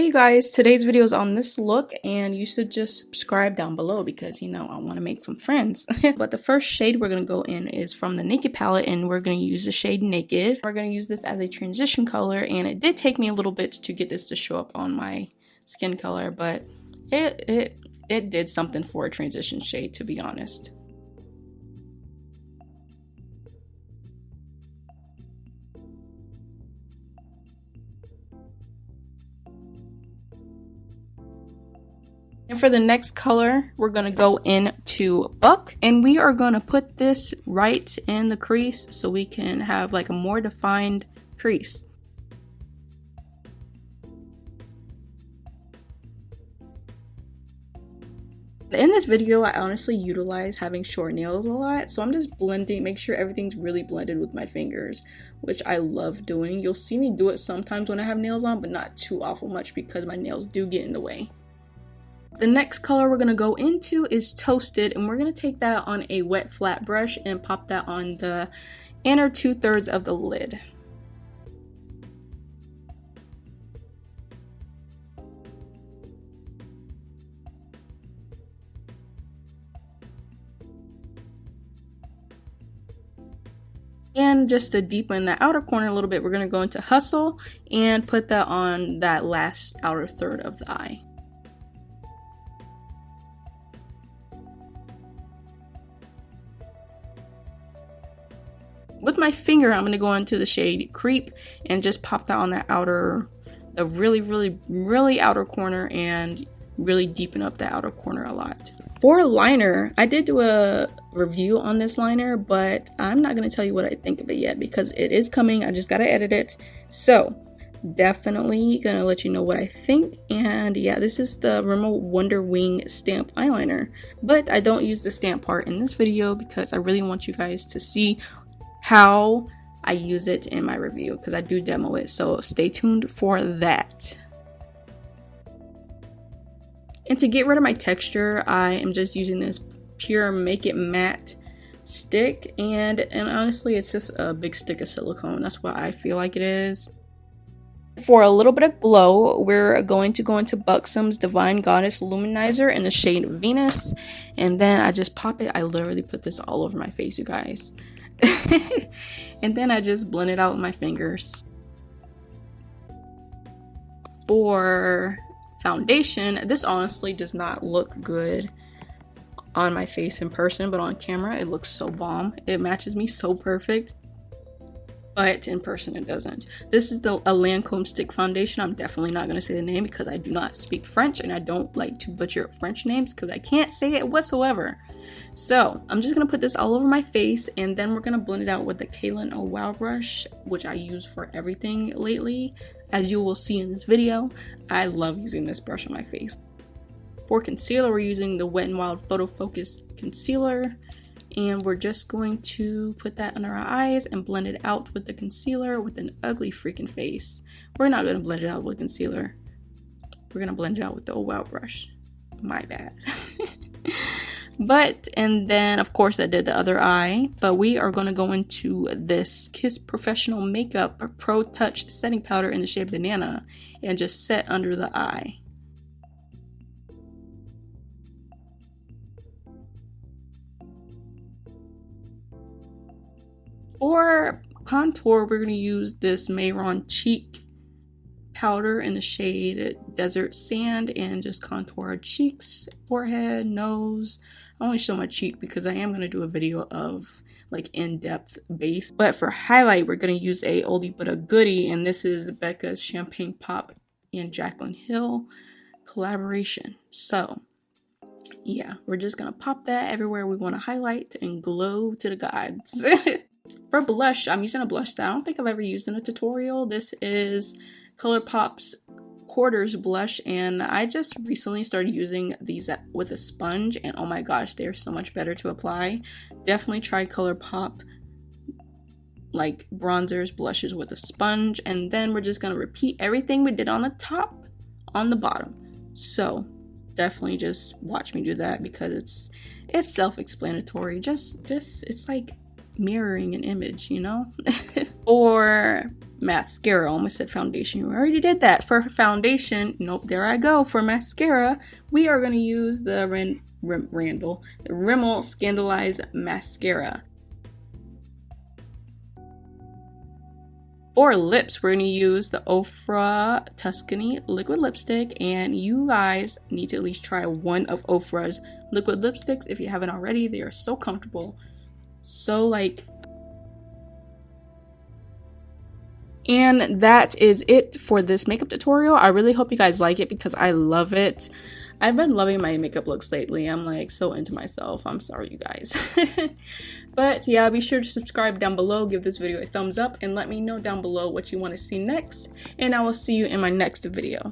Hey you guys, today's video is on this look and you should just subscribe down below because you know I want to make some friends. But the first shade we're going to go in is from the Naked palette and we're going to use the shade Naked. We're going to use this as a transition color and it did take me a little bit to get this to show up on my skin color, but it did something for a transition shade, to be honest. And for the next color, we're going to go into Buck, and we are going to put this right in the crease so we can have like a more defined crease. In this video, I honestly utilize having short nails a lot, so I'm just blending, make sure everything's really blended with my fingers, which I love doing. You'll see me do it sometimes when I have nails on, but not too awful much because my nails do get in the way. The next color we're going to go into is Toasted, and we're going to take that on a wet flat brush and pop that on the inner 2/3 of the lid. And just to deepen the outer corner a little bit, we're going to go into Hustle and put that on that last outer third of the eye. With my finger, I'm going to go into the shade Creep and just pop that on that outer, the really outer corner, and really deepen up the outer corner a lot. For liner, I did do a review on this liner, but I'm not going to tell you what I think of it yet because it is coming. I just got to edit it. So definitely going to let you know what I think. And yeah, this is the Rimmel Wonder Wing stamp eyeliner, but I don't use the stamp part in this video because I really want you guys to see how I use it in my review because I do demo it, so stay tuned for that. And to get rid of my texture, I am just using this pure Make It Matte stick, and honestly it's just a big stick of silicone. That's what I feel like it is. For a little bit of glow, we're going to go into Buxom's Divine Goddess Luminizer in the shade Venus, and then I just pop it. I literally put this all over my face, you guys. And then I just blend it out with my fingers. For foundation, this honestly does not look good on my face in person, but on camera it looks so bomb. It matches me so perfect, but in person it doesn't. This is a Lancome stick foundation. I'm definitely not going to say the name because I do not speak French and I don't like to butcher French names because I can't say it whatsoever. So I'm just going to put this all over my face, and then we're going to blend it out with the Kaylin Oh Wow brush, which I use for everything lately. As you will see in this video, I love using this brush on my face. For concealer, we're using the Wet n Wild Photo Focus Concealer, and we're just going to put that under our eyes and blend it out with the concealer with an ugly freaking face. We're not going to blend it out with concealer. We're going to blend it out with the Oh Wow brush. My bad. And then of course I did the other eye, but we are going to go into this Kiss Professional Makeup Pro Touch setting powder in the shade Banana and just set under the eye. For contour, we're going to use this Mayron Cheek powder in the shade Desert Sand and just contour our cheeks, forehead, nose. I only show my cheek because I am going to do a video of like in-depth base. But for highlight, we're going to use a oldie but a goodie, and this is Becca's Champagne Pop and Jaclyn Hill collaboration. So yeah, we're just going to pop that everywhere we want to highlight and glow to the gods. For blush, I'm using a blush that I don't think I've ever used in a tutorial. This is ColourPop's Quarters blush, and I just recently started using these with a sponge, and oh my gosh, they're so much better to apply. Definitely try ColourPop like bronzers, blushes with a sponge, and then we're just going to repeat everything we did on the top on the bottom. So definitely just watch me do that because it's self-explanatory. Just it's like mirroring an image, you know. For mascara. I almost said foundation. We already did that. For foundation, nope, there I go. For mascara, we are going to use the Rimmel Scandalized Mascara. For lips, we're going to use the Ofra Tuscany liquid lipstick, and you guys need to at least try one of Ofra's liquid lipsticks if you haven't already. They are so comfortable, so like. And that is it for this makeup tutorial. I really hope you guys like it because I love it. I've been loving my makeup looks lately. I'm like so into myself. I'm sorry, you guys. But yeah, be sure to subscribe down below, give this video a thumbs up, and let me know down below what you want to see next. And I will see you in my next video.